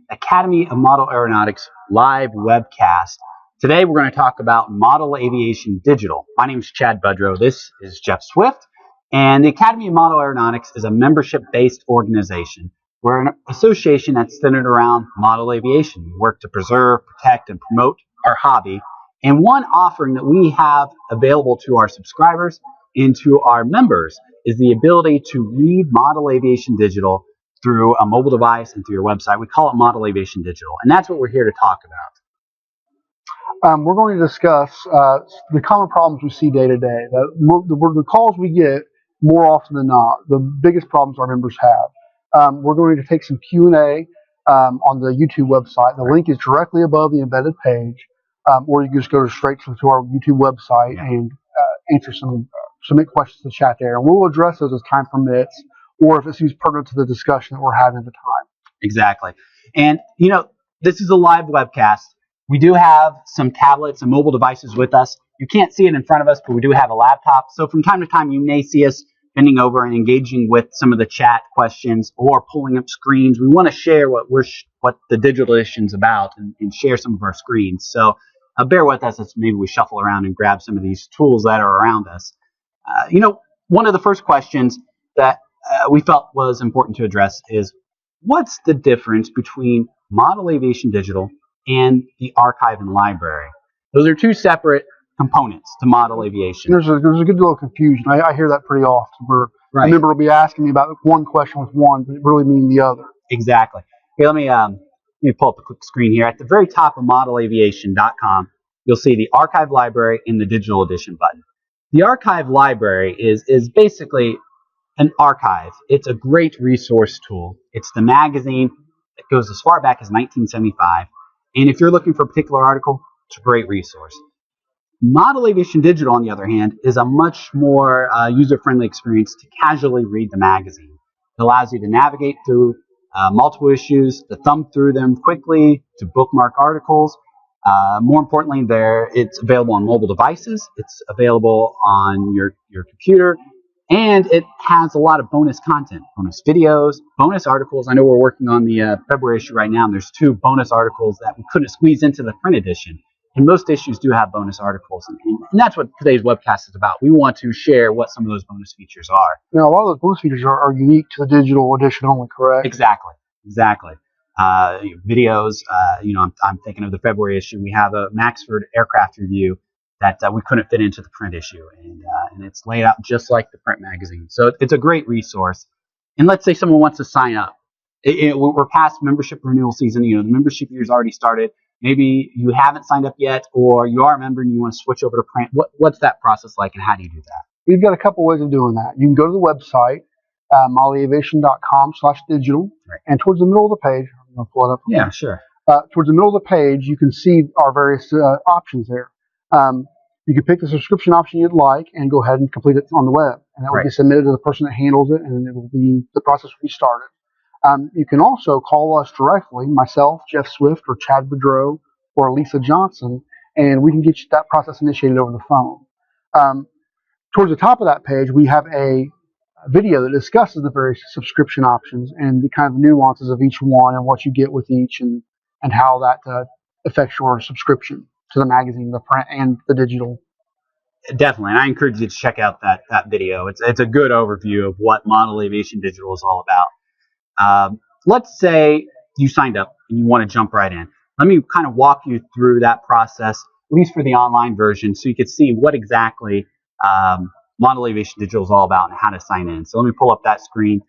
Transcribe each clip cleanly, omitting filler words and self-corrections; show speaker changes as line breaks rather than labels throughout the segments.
Academy of Model Aeronautics live webcast. Today we're going to talk about Model Aviation Digital. My name is Chad Budreau. This is Jeff Swift. And the Academy of Model Aeronautics is a membership-based organization. We're an association that's centered around model aviation. We work to preserve, protect, and promote our hobby. And one offering that we have available to our subscribers and to our members is the ability to read Model Aviation Digital through a mobile device and through your website. We call it Model Aviation Digital, and that's what we're here to talk about.
We're going to discuss the common problems we see day to day. The calls we get more often than not, the biggest problems our members have. We're going to take some Q&A on the YouTube website. The link is directly above the embedded page, or you can just go straight to our YouTube website and answer submit questions to the chat there, and we'll address those as time permits, or if it seems pertinent to the discussion that we're having at the time.
Exactly. And, you know, this is a live webcast. We do have some tablets and mobile devices with us. You can't see it in front of us, but we do have a laptop. So from time to time, you may see us bending over and engaging with some of the chat questions or pulling up screens. We want to share what the digital edition's about and share some of our screens. So bear with us as maybe we shuffle around and grab some of these tools that are around us. One of the first questions that we felt was important to address is, what's the difference between Model Aviation Digital and the archive and library? Those are two separate components to Model Aviation.
There's a good deal of confusion. I hear that pretty often, where a member will be asking me about one question with one, but it really means the other.
Exactly. Okay, let me pull up a quick screen here. At the very top of modelaviation.com, you'll see the archive library and the digital edition button. The archive library is basically an archive. It's a great resource tool. It's the magazine that goes as far back as 1975. And if you're looking for a particular article, it's a great resource. Model Aviation Digital, on the other hand, is a much more user-friendly experience to casually read the magazine. It allows you to navigate through multiple issues, to thumb through them quickly, to bookmark articles. More importantly, it's available on mobile devices. It's available on your computer. And it has a lot of bonus content, bonus videos, bonus articles. I know we're working on the February issue right now, and there's 2 bonus articles that we couldn't squeeze into the print edition. And most issues do have bonus articles, and that's what today's webcast is about. We want to share what some of those bonus features are.
Now, a lot of those bonus features are unique to the digital edition only, correct?
Exactly. Videos, I'm thinking of the February issue. We have a Maxford aircraft review that we couldn't fit into the print issue, and it's laid out just like the print magazine. So it's a great resource. And let's say someone wants to sign up. We're past membership renewal season. The membership year's already started. Maybe you haven't signed up yet, or you are a member and you want to switch over to print. What's that process like, and how do you do that?
We've got a couple ways of doing that. You can go to the website, modelaviation.com/digital, and towards the middle of the page, I'm going to pull it up.
Yeah, sure.
Towards the middle of the page, you can see our various options there. You can pick the subscription option you'd like and go ahead and complete it on the web, and that will be submitted to the person that handles it, and the process will be started. You can also call us directly, myself, Jeff Swift, or Chad Budreau, or Lisa Johnson, and we can get you that process initiated over the phone. Towards the top of that page, we have a video that discusses the various subscription options and the kind of nuances of each one and what you get with each, and how that affects your subscription to the magazine, the print, and the digital.
Definitely, and I encourage you to check out that video. It's a good overview of what Model Aviation Digital is all about. Let's say you signed up and you want to jump right in. Let me kind of walk you through that process, at least for the online version, so you can see what exactly Model Aviation Digital is all about and how to sign in. So let me pull up that screen.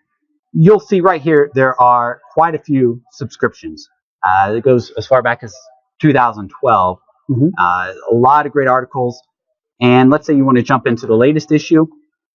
You'll see right here there are quite a few subscriptions. It goes as far back as 2012. A lot of great articles. And let's say you want to jump into the latest issue.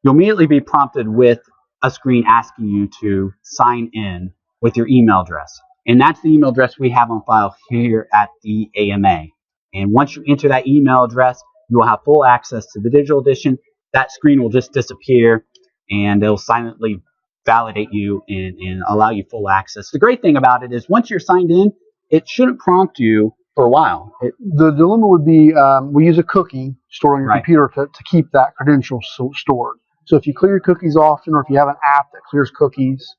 You'll immediately be prompted with a screen asking you to sign in with your email address. And that's the email address we have on file here at the AMA. And once you enter that email address, you will have full access to the digital edition. That screen will just disappear, and it'll silently validate you and allow you full access. The great thing about it is once you're signed in, it shouldn't prompt you for a while.
The dilemma would be we use a cookie stored on your computer to keep that credential stored. So if you clear your cookies often, or if you have an app that clears cookies,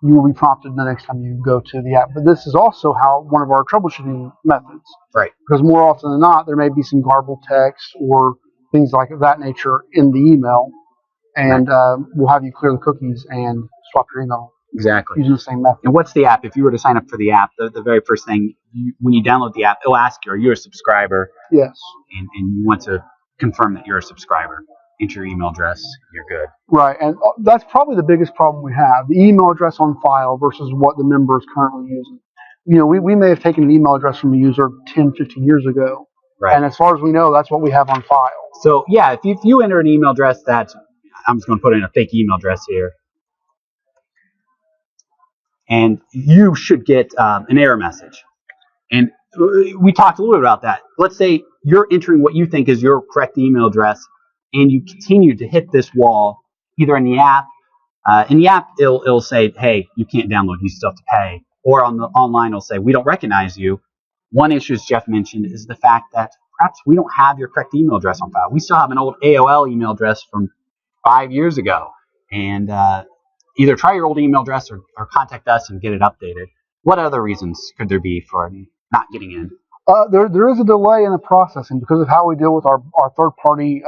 you will be prompted the next time you go to the app. But this is also one of our troubleshooting methods.
Right.
Because more often than not, there may be some garbled text or things like that nature in the email, and we'll have you clear the cookies and swap your email.
Exactly.
Using the same method.
And what's the app? If you were to sign up for the app, the very first thing, when you download the app, it'll ask you, are you a subscriber?
Yes.
And you want to confirm that you're a subscriber. Enter your email address, you're good.
Right, and that's probably the biggest problem we have, the email address on file versus what the member is currently using. You know, we may have taken an email address from a user 10, 15 years ago,
right.
And as far as we know, that's what we have on file.
So, yeah, if you enter an email address I'm just going to put in a fake email address here, and you should get an error message. And we talked a little bit about that. Let's say you're entering what you think is your correct email address, and you continue to hit this wall, either in the app. In the app, it'll say, hey, you can't download, you still have to pay. Or online, it'll say, we don't recognize you. One issue, as Jeff mentioned, is the fact that perhaps we don't have your correct email address on file. We still have an old AOL email address from 5 years ago. And either try your old email address or contact us and get it updated. What other reasons could there be for not getting in?
There is a delay in the processing because of how we deal with our third-party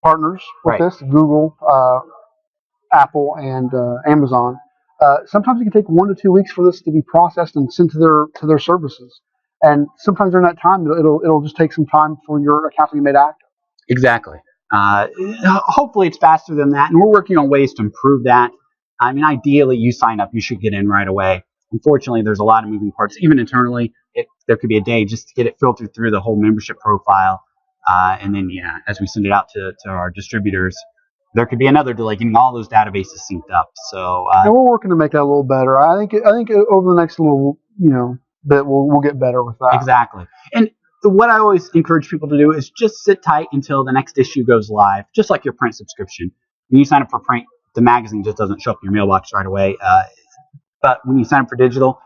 partners with
right.
this, Google, Apple, and Amazon. Sometimes it can take 1 to 2 weeks for this to be processed and sent to their services. And sometimes during that time, it'll just take some time for your account to be made active.
Exactly. Hopefully it's faster than that, and we're working on ways to improve that. I mean, ideally, you sign up, you should get in right away. Unfortunately, there's a lot of moving parts. Even internally, there could be a day just to get it filtered through the whole membership profile. And then, as we send it out to our distributors, there could be another delay getting all those databases synced up. So,
and we're working to make that a little better. I think over the next little bit, we'll get better with that.
Exactly. And what I always encourage people to do is just sit tight until the next issue goes live, just like your print subscription. When you sign up for print, the magazine just doesn't show up in your mailbox right away. But when you sign up for digital,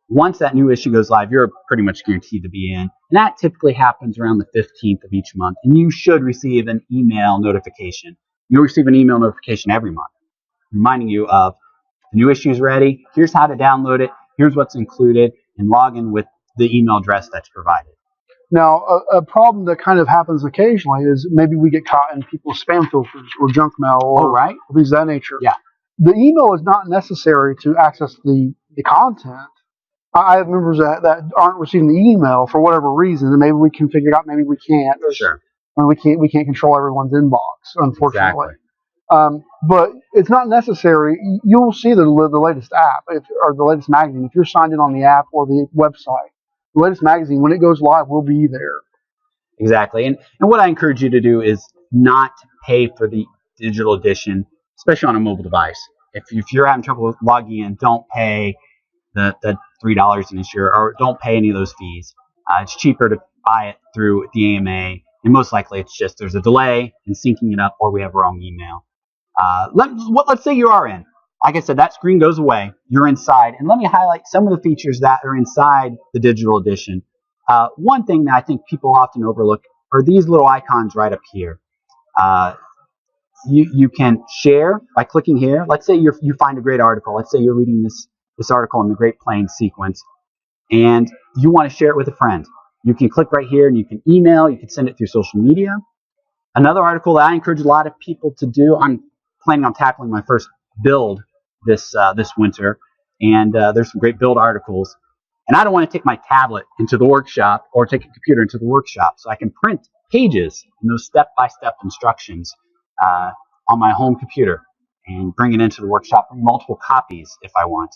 once that new issue goes live, you're pretty much guaranteed to be in. And that typically happens around the 15th of each month. And you should receive an email notification. You'll receive an email notification every month reminding you of the new issue is ready. Here's how to download it. Here's what's included. And log in with the email address that's provided.
Now, a problem that kind of happens occasionally is maybe we get caught in people's spam filters or junk mail or things of that nature.
Yeah.
The email is not necessary to access the content. I have members that aren't receiving the email for whatever reason, and maybe we can figure it out, maybe we can't.
Sure.
I mean, we can't control everyone's inbox, unfortunately.
Exactly.
But it's not necessary. You'll see the latest app or the latest magazine if you're signed in on the app or the website. The latest magazine, when it goes live, will be there.
Exactly. And what I encourage you to do is not pay for the digital edition, especially on a mobile device. If you're having trouble logging in, don't pay the $3 an issue, or don't pay any of those fees. It's cheaper to buy it through the AMA, and most likely it's just there's a delay in syncing it up, or we have wrong email. Let's say you are in. Like I said, that screen goes away. You're inside. And let me highlight some of the features that are inside the digital edition. One thing that I think people often overlook are these little icons right up here. You can share by clicking here. Let's say you find a great article. Let's say you're reading this article in the Great Plains sequence, and you want to share it with a friend. You can click right here, and you can email. You can send it through social media. Another article that I encourage a lot of people to do, I'm planning on tackling my first build this winter, and there's some great build articles. And I don't want to take my tablet into the workshop or take a computer into the workshop, so I can print pages and those step-by-step instructions on my home computer and bring it into the workshop, bring multiple copies if I want.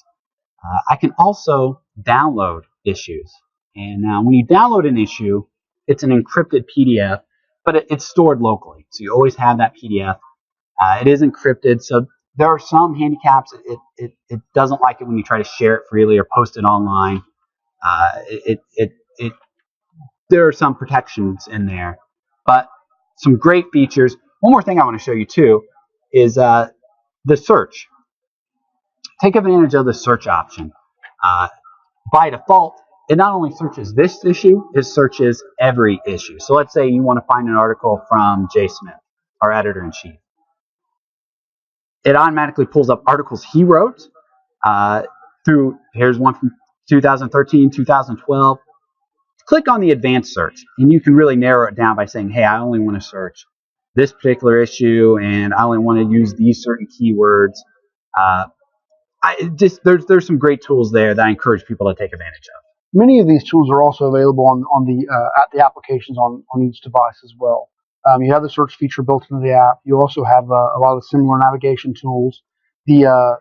I can also download issues. And now when you download an issue, it's an encrypted PDF, but it's stored locally. So you always have that PDF. It is encrypted, so there are some handicaps. It doesn't like it when you try to share it freely or post it online. There are some protections in there, but some great features. One more thing I want to show you too is the search. Take advantage of the search option. By default, it not only searches this issue, it searches every issue. So let's say you want to find an article from Jay Smith, our editor-in-chief. it automatically pulls up articles he wrote through, here's one from 2013, 2012. Click on the advanced search, and you can really narrow it down by saying, hey, I only want to search this particular issue, and I only want to use these certain keywords. There's some great tools there that I encourage people to take advantage of.
Many of these tools are also available on the applications on each device as well. You have the search feature built into the app. You also have a lot of similar navigation tools. The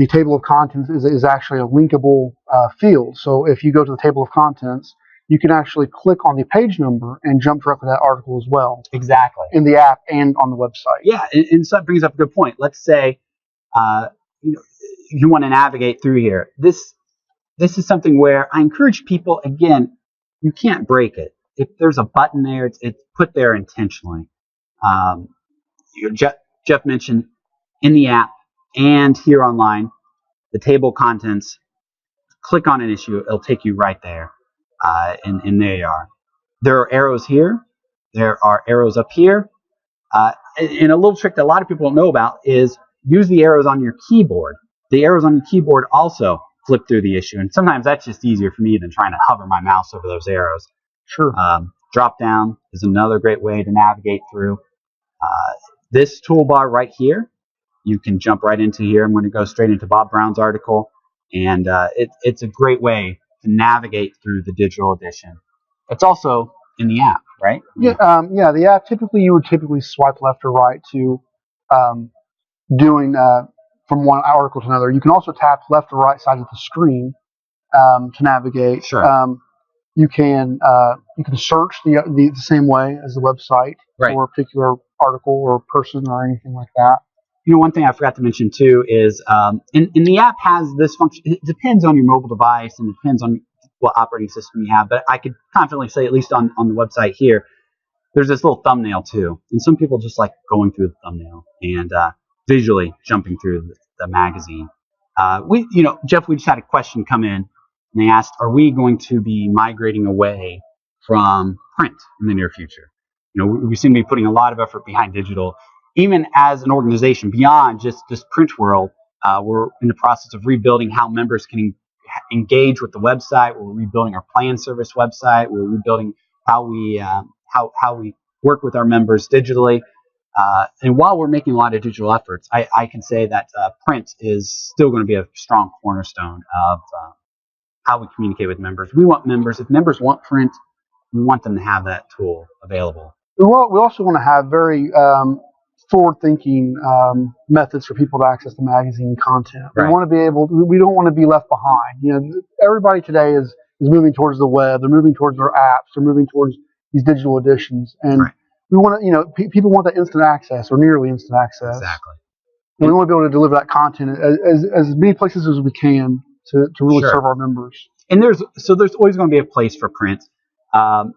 table of contents is actually a linkable field. So if you go to the table of contents, you can actually click on the page number and jump directly to that article as well.
Exactly.
In the app and on the website.
Yeah, and so that brings up a good point. Let's say you want to navigate through here. This is something where I encourage people, again, you can't break it. If there's a button there, it's put there intentionally. Jeff mentioned in the app and here online, the table of contents, click on an issue, it'll take you right there. And there you are. There are arrows here. There are arrows up here. And a little trick that a lot of people don't know about is use the arrows on your keyboard. The arrows on your keyboard also flip through the issue. And sometimes that's just easier for me than trying to hover my mouse over those arrows.
Sure.
Drop down is another great way to navigate through. This toolbar right here, you can jump right into here. I'm going to go straight into Bob Brown's article. And it's a great way to navigate through the digital edition. It's also in the app, right?
Yeah, the app, you would typically swipe left or right to doing from one article to another. You can also tap left or right side of the screen to navigate.
Sure.
You can search the same way as the website for a particular article or person or anything like that.
One thing I forgot to mention too is in the app has this function. It depends on your mobile device and it depends on what operating system you have. But I could confidently say, at least on the website here, there's this little thumbnail too. And some people just like going through the thumbnail and visually jumping through the magazine. Jeff, we just had a question come in, and they asked, "Are we going to be migrating away from print in the near future?" We seem to be putting a lot of effort behind digital. Even as an organization, beyond just this print world, we're in the process of rebuilding how members can engage with the website. We're rebuilding our plan service website. We're rebuilding how we work with our members digitally. And while we're making a lot of digital efforts, I can say that print is still going to be a strong cornerstone of how we communicate with members. We want members, if members want print, we want them to have that tool available.
We also want to have very forward-thinking methods for people to access the magazine content. We want to be we don't want to be left behind. Everybody today is moving towards the web. They're moving towards their apps. They're moving towards these digital editions. And we want to, people want that instant access or nearly instant access.
Exactly.
And we want to be able to deliver that content as many places as we can to really serve our members.
And there's always going to be a place for print. And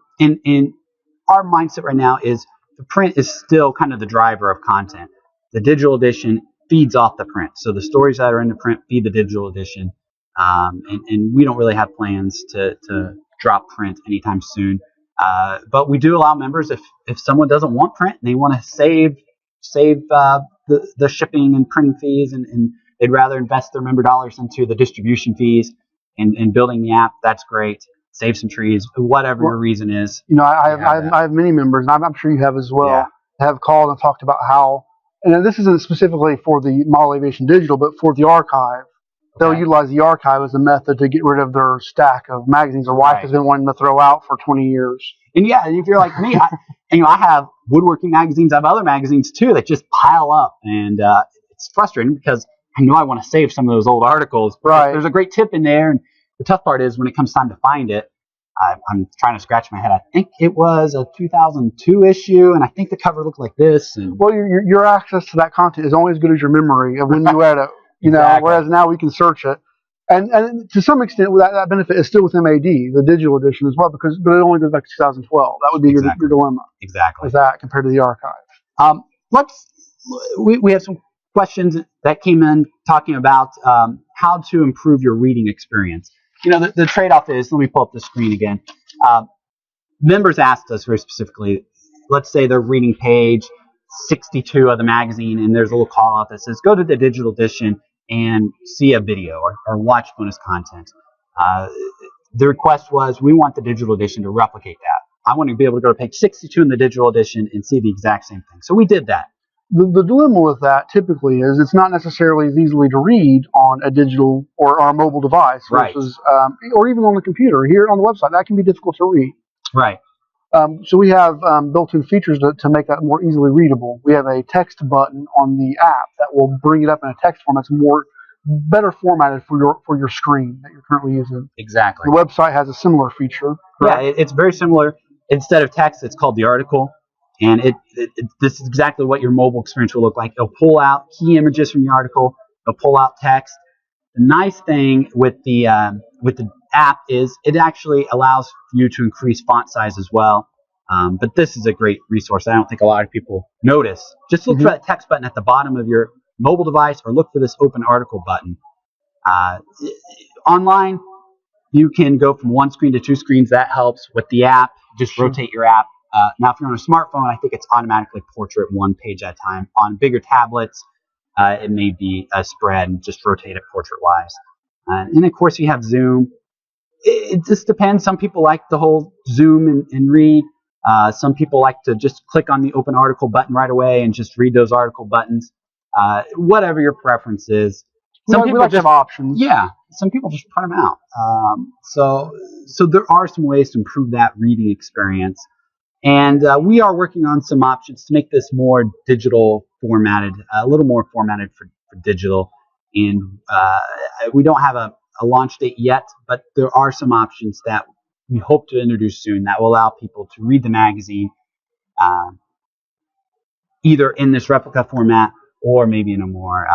our mindset right now is the print is still kind of the driver of content. The digital edition feeds off the print. So the stories that are in the print feed the digital edition. And we don't really have plans to drop print anytime soon. But we do allow members, if someone doesn't want print and they want to save the shipping and printing fees and they'd rather invest their member dollars into the distribution fees and building the app, that's great. Save some trees, whatever your reason is.
I have many members, and I'm sure you have as well, have called and talked about how, and this isn't specifically for the Model Aviation Digital, but for the archive. They'll utilize the archive as a method to get rid of their stack of magazines their wife has been wanting to throw out for 20 years.
And if you're like me, I have woodworking magazines. I have other magazines too that just pile up, and it's frustrating because I know I want to save some of those old articles.
Right.
There's a great tip in there, and the tough part is when it comes time to find it, I'm trying to scratch my head. I think it was a 2002 issue, and I think the cover looked like this. And
well, your access to that content is only as good as your memory of when you read it. Whereas now we can search it, and to some extent that benefit is still with MAD, the digital edition as well, but it only goes back to 2012. That would be your dilemma.
Exactly.
With that compared to the archive.
We have some questions that came in talking about how to improve your reading experience. The trade-off is, let me pull up the screen again. Members asked us very specifically, let's say they're reading page 62 of the magazine, and there's a little call out that says go to the digital edition and see a video or watch bonus content. The request was, we want the digital edition to replicate that. I want to be able to go to page 62 in the digital edition and see the exact same thing. So we did that.
The dilemma with that typically is it's not necessarily as easily to read on a digital or on a mobile device versus, or even on the computer. Here on the website, that can be difficult to read.
Right.
So we have built-in features to make that more easily readable. We have a text button on the app that will bring it up in a text form that's better formatted for your screen that you're currently using.
Exactly.
The website has a similar feature. Correct?
Yeah, it's very similar. Instead of text, it's called the article, and this is exactly what your mobile experience will look like. It'll pull out key images from the article. It'll pull out text. The nice thing with the app is it actually allows you to increase font size as well. But this is a great resource. I don't think a lot of people notice. Just look for that text button at the bottom of your mobile device, or look for this open article button. Online, you can go from one screen to two screens. That helps. With the app, just rotate your app. Now, if you're on a smartphone, I think it's automatically portrait one page at a time. On bigger tablets, it may be a spread and just rotate it portrait-wise. And of course, you have Zoom. It just depends. Some people like the whole Zoom and read. Some people like to just click on the open article button right away and just read those article buttons. Whatever your preference is. Some people
like to have options.
Yeah, some people just print them out. So there are some ways to improve that reading experience. And we are working on some options to make this more digital formatted, a little more formatted for digital. And we don't have a launch date yet, but there are some options that we hope to introduce soon that will allow people to read the magazine either in this replica format or maybe in a more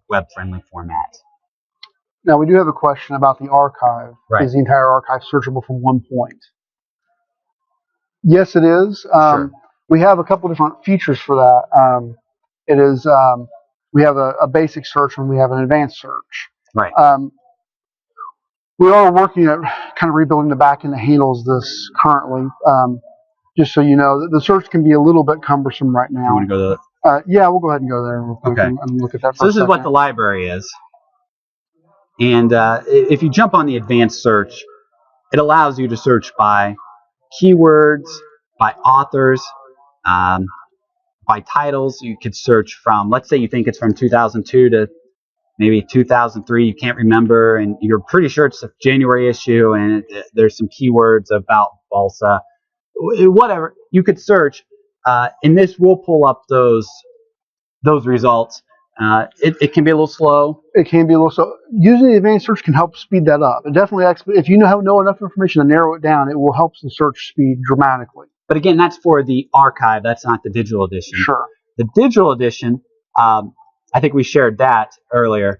web-friendly format.
Now, we do have a question about the archive.
Right.
Is the entire archive searchable from one point? Yes, it is.
Sure.
We have a couple different features for that. It is we have a basic search and we have an advanced search.
Right.
We are working at kind of rebuilding the backend that handles this currently. Just so you know, the search can be a little bit cumbersome right now.
You want to go to
yeah, we'll go ahead and go there real quick and look at that.
So this is what the library is. And if you jump on the advanced search, it allows you to search by keywords, by authors, by titles. You could search from, let's say you think it's from 2002 to maybe 2003. You can't remember, and you're pretty sure it's a January issue, and there's some keywords about balsa. Whatever. You could search, and this will pull up those results. It can be a little slow.
It can be a little slow. Using the advanced search can help speed that up. It definitely, if you know enough information to narrow it down, it will help the search speed dramatically.
But again, that's for the archive. That's not the digital edition.
Sure.
The digital edition, I think we shared that earlier.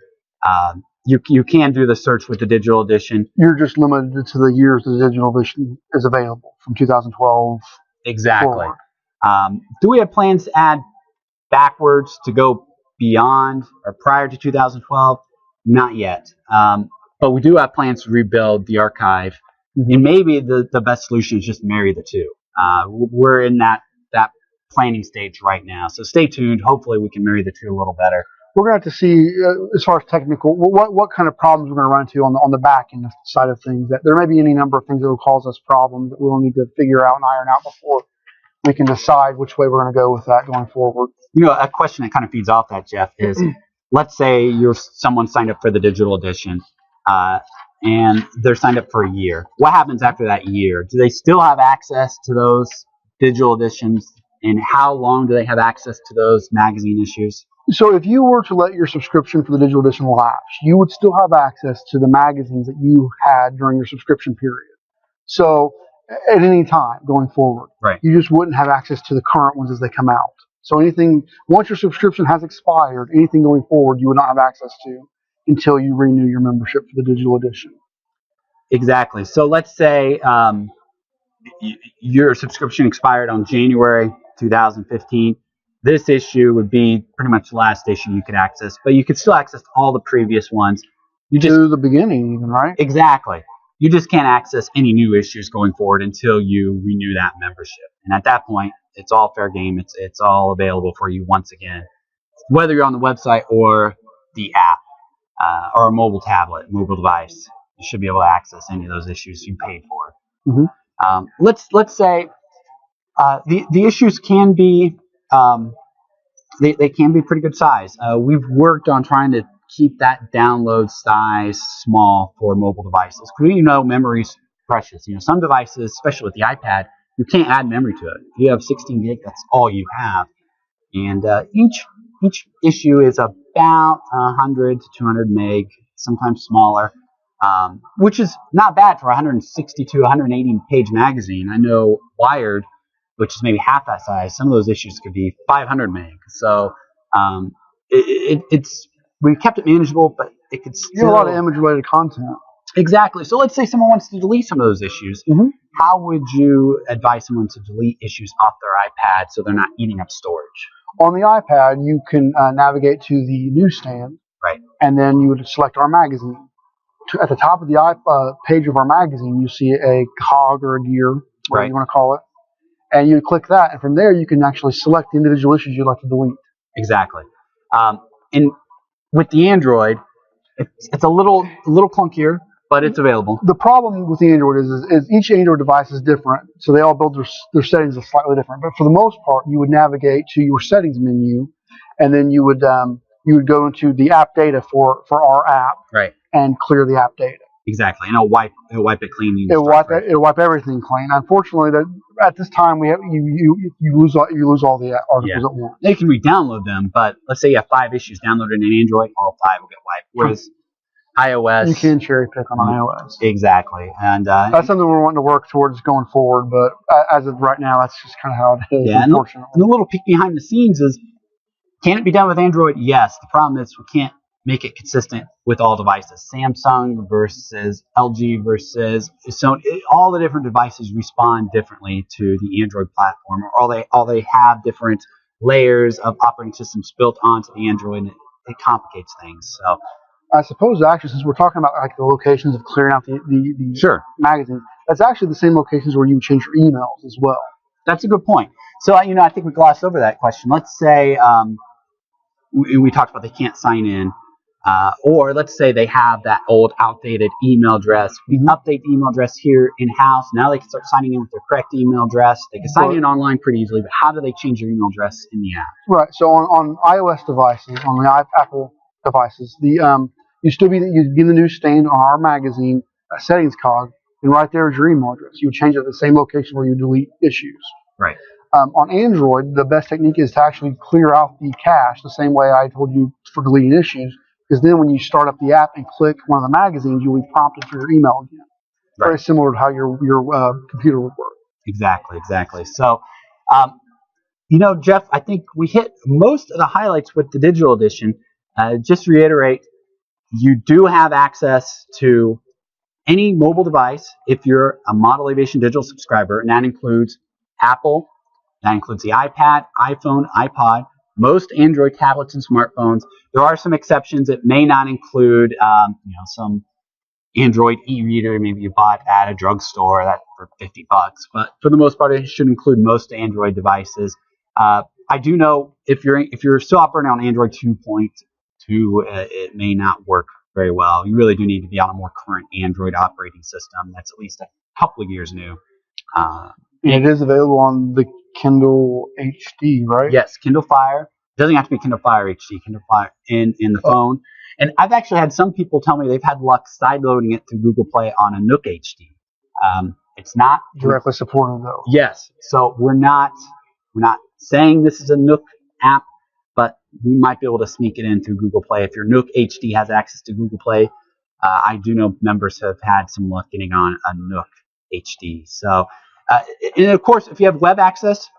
You can do the search with the digital edition.
You're just limited to the years the digital edition is available from 2012.
Exactly.
Forward.
Do we have plans to add backwards to go beyond or prior to 2012? Not yet. But we do have plans to rebuild the archive. Mm-hmm. And maybe the best solution is just marry the two. We're in that planning stage right now. So stay tuned. Hopefully we can marry the two a little better.
We're going to have to see, as far as technical, what kind of problems we're going to run into on the back end side of things. That there may be any number of things that will cause us problems that we'll need to figure out and iron out before we can decide which way we're going to go with that going forward.
You know, a question that kind of feeds off that, Jeff, is let's say someone signed up for the digital edition and they're signed up for a year. What happens after that year? Do they still have access to those digital editions? And how long do they have access to those magazine issues?
So if you were to let your subscription for the digital edition lapse, you would still have access to the magazines that you had during your subscription period. So at any time going forward,
right,
you just wouldn't have access to the current ones as they come out. So once your subscription has expired, anything going forward you would not have access to until you renew your membership for the digital edition.
Exactly. So let's say your subscription expired on January 2015. This issue would be pretty much the last issue you could access, but you could still access all the previous ones.
To the beginning even, right?
Exactly. You just can't access any new issues going forward until you renew that membership. And at that point, It's all fair game. It's all available for you once again, whether you're on the website or the app or a mobile tablet, mobile device. You should be able to access any of those issues you paid for.
Mm-hmm.
Let's say the issues can be they can be pretty good size. We've worked on trying to keep that download size small for mobile devices because memory's precious. Some devices, especially with the iPad, you can't add memory to it. If you have 16 gig, that's all you have. And each issue is about 100 to 200 meg, sometimes smaller, which is not bad for a 160 to 180 page magazine. I know Wired, which is maybe half that size, some of those issues could be 500 meg. So it's we kept it manageable, but it could still...
You have a lot of image-related content.
Exactly. So let's say someone wants to delete some of those issues.
Mm-hmm.
How would you advise someone to delete issues off their iPad so they're not eating up storage?
On the iPad, you can navigate to the newsstand,
right,
and then you would select our magazine. At the top of the page of our magazine, you see a cog or a gear, whatever you want to call it, and you click that, and from there you can actually select the individual issues you'd like to delete.
Exactly. And with the Android, it's a little clunkier, but it's available.
The problem with the Android is each Android device is different, so they all build their settings are slightly different. But for the most part, you would navigate to your settings menu, and then you would go into the app data for our app,
right,
and clear the app data.
Exactly, and it'll wipe it clean.
It'll wipe everything clean. Unfortunately, at this time you lose all the articles at once.
They can re-download them, but let's say you have 5 issues downloaded in Android, all 5 will get wiped. Whereas iOS,
you can cherry pick on iOS.
Exactly, and
that's something we're wanting to work towards going forward. But as of right now, that's just kind of how it is.
Yeah,
unfortunately.
And the little peek behind the scenes is, can it be done with Android? Yes. The problem is we can't make it consistent with all devices. Samsung versus LG versus Sony, all the different devices respond differently to the Android platform, or all they have different layers of operating systems built onto the Android, and it complicates things. So
I suppose actually, since we're talking about like the locations of clearing out the
sure,
magazines, that's actually the same locations where you change your emails as well.
That's a good point. So I think we glossed over that question. Let's say we talked about they can't sign in. Or let's say they have that old outdated email address. We update the email address here in-house. Now they can start signing in with their correct email address. They can sign in online pretty easily, but how do they change their email address in the app?
Right. So on iOS devices, on the Apple devices, you'd be in the newsstand on our magazine settings cog, and right there is your email address. You would change it to the same location where you delete issues.
Right.
On Android, the best technique is to actually clear out the cache the same way I told you for deleting issues. Because then when you start up the app and click one of the magazines, you'll be prompted for your email again. Right. Very similar to how your computer would work.
Exactly. So, Jeff, I think we hit most of the highlights with the digital edition. Just to reiterate, you do have access to any mobile device if you're a Model Aviation Digital subscriber, and that includes Apple, that includes the iPad, iPhone, iPod, most Android tablets and smartphones. There are some exceptions. It may not include, some Android e-reader maybe you bought at a drugstore that for $50. But for the most part, it should include most Android devices. I do know if you're still operating on Android 2.2, it may not work very well. You really do need to be on a more current Android operating system that's at least a couple of years new.
And it is available on the Kindle HD, right?
Yes, Kindle Fire. It doesn't have to be Kindle Fire HD, Kindle Fire in the phone. And I've actually had some people tell me they've had luck sideloading it to Google Play on a Nook HD. It's not
directly supported though.
Yes, so we're not saying this is a Nook app, but you might be able to sneak it in through Google Play if your Nook HD has access to Google Play. I do know members have had some luck getting on a Nook HD. So. And of course, if you have web access,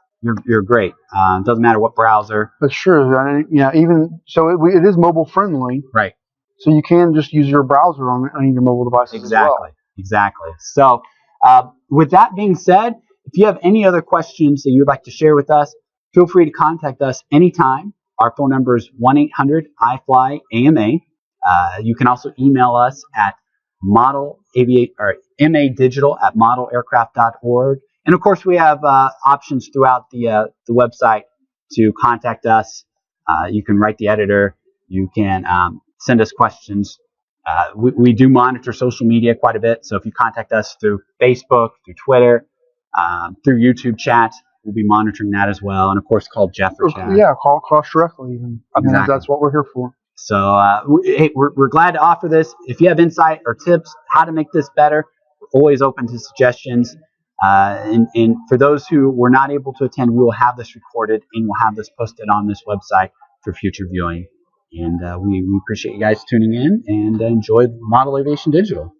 you're great. It doesn't matter what browser.
But sure, even so, it is mobile friendly,
right?
So you can just use your browser on your mobile devices as well.
Exactly. So, with that being said, if you have any other questions that you'd like to share with us, feel free to contact us anytime. Our phone number is 1-800-IFLY-AMA. You can also email us at MADigital@modelaircraft.org. And of course, we have options throughout the website to contact us. You can write the editor. You can send us questions. We do monitor social media quite a bit. So if you contact us through Facebook, through Twitter, through YouTube chat, we'll be monitoring that as well. And of course, call Jeff or Chad.
Yeah, call us directly. Even.
Exactly.
That's what we're here for.
So we're glad to offer this. If you have insight or tips how to make this better, we're always open to suggestions. And for those who were not able to attend, we will have this recorded and we'll have this posted on this website for future viewing. And we appreciate you guys tuning in and enjoy Model Aviation Digital.